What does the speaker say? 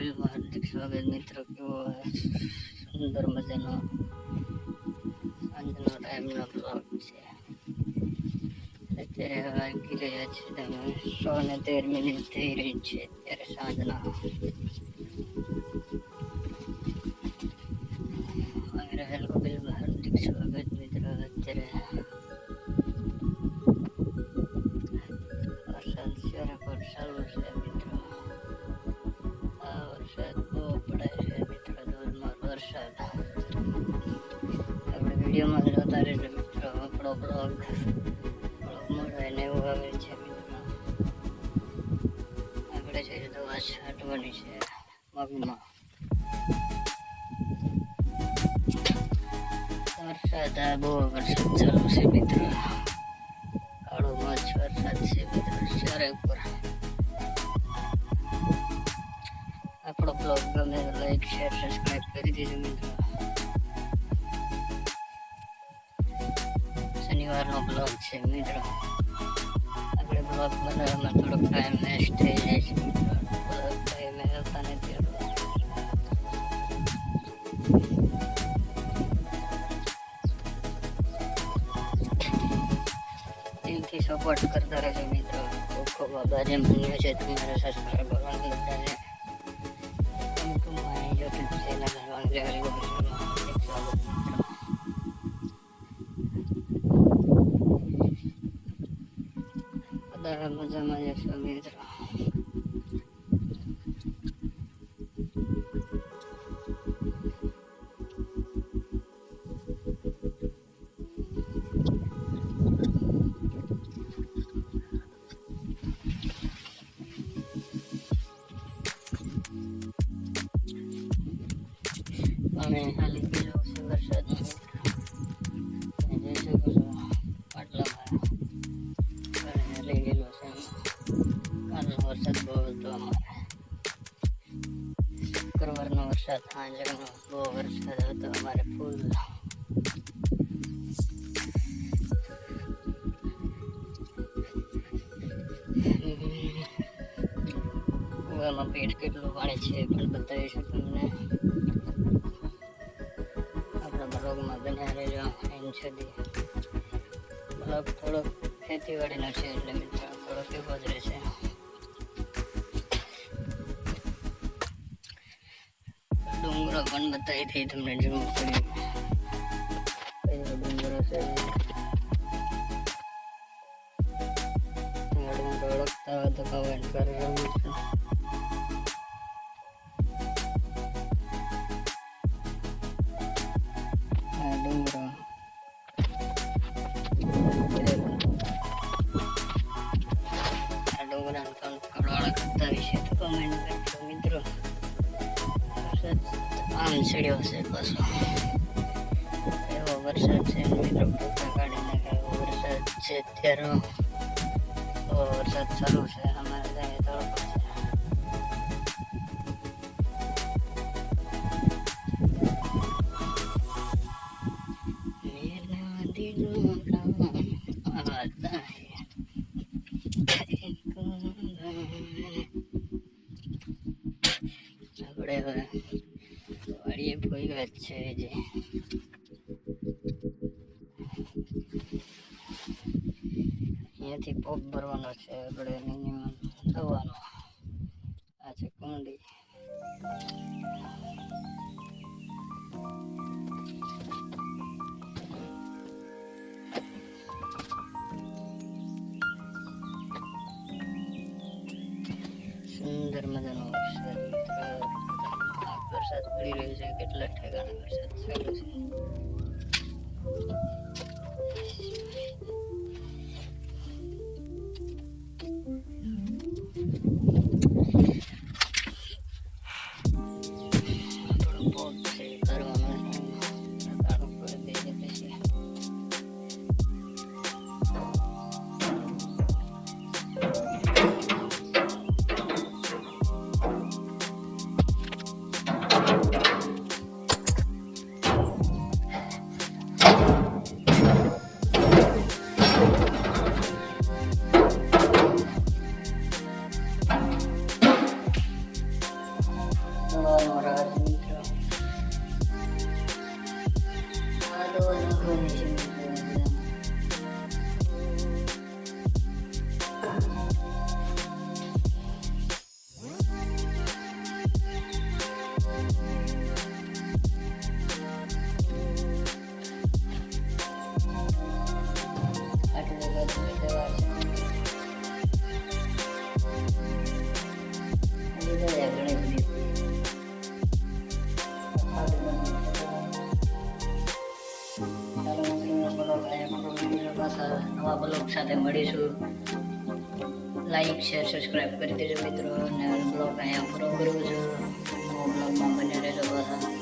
વિડીયોમાં હાર્દિક સ્વાગત મિત્રો. કેવો સુંદર મજાનો સાંજનો ટાઈમનો બ્લોગ છે. અત્યારે વાગી રહ્યા છે તમે 113 થઈ રહી છે અત્યારે સાંજના. વિડીયોમાં હાર્દિક સ્વાગત મિત્રો. અત્યારે વરસાદ ચાલુ છે મિત્રો. આ વરસાદ બહુ પડે છે મિત્રો, ધોધમાર વરસાદ. આપણે વિડીયોમાં જોતા રહેજો મિત્રો. આપણો બ્લોગ મોડવાઈને એવું આવે છે મિત્રો. આપણે છે દવા છાંટવાની છે મગમાં. વરસાદ બહુ વરસાદ ચાલુ છે મિત્રો. કાળો મચ વરસાદ છે મિત્રો ચારે ઉપર. આપણો બ્લોગ ગમે તો લાઈક શેર સબસ્ક્રાઈબ કરી દેજો મિત્રો. શનિવારનો બ્લોગ છે મિત્રો. આપણે બ્લોગ બનાવવામાં થોડોક ટાઈમ વેસ્ટ થઈ જાય છે મિત્રો. ટાઈમ આવતા નથી. દિલથી સપોર્ટ કરતા રહેજો મિત્રો. ખૂબ ખૂબ આભાર. જે માન્ય છે તમારા સબસ્ક્રાઈબર બધાને. YouTube ચેનલ બધા મજામાં જશો મિત્રો. અમે હાલી ગયેલો છે વરસાદ જોઈ શકો છો. પાટલામાં હાલી ગયેલો છે. કાલનો વરસાદ બહુ હતો અમારે. શુક્રવારનો વરસાદ, સાંજનો બહુ વરસાદ હતો અમારે ફૂલ. કુવામાં પેટ કેટલું પાણી છે પણ બતાવીશું તમને. બ્લોગમાં બન્યા રહેજો એન્ડ સુધી. બ્લોગ થોડોક ખેતીવાડીનો છે એટલે મિત્રો થોડોક એવો જ રહેશે. ડુંગરો પણ બતાવી હતી તમને જરૂર પડી. કયો ડુંગરો છે ડુંગરો ઓળખતા હોય તો કમેન્ટ કરજો મિત્રો. મિત્રો વરસાદ આમ ચડ્યો છે પાછો. એવો વરસાદ છે મિત્રો. પોતા કાઢી નાખે એવો વરસાદ છે અત્યારે. વરસાદ ચાલુ છે અમારે ત્યાં તડકો છે. આપણે હવે વાડીએ પહોંચ્યા જ છે. જે અહીંયાથી પોપ ભરવાનો છે આપણે મિનિમમ દવાનો. આ છે કુંડી. સુંદર મજાનો વરસાદ પડી રહ્યો છે. કેટલા ઠેકાણે વરસાદ ચાલુ છે. દવા નાખવાની છે મિત્રો. નવા બ્લોગ સાથે મળીશું. લાઈક શેર સબસ્ક્રાઈબ કરી દેજો મિત્રો, અને બ્લોગ અહીંયા પૂરો કરું છું. નવા બ્લોગમાં બને રહેજો પાછા.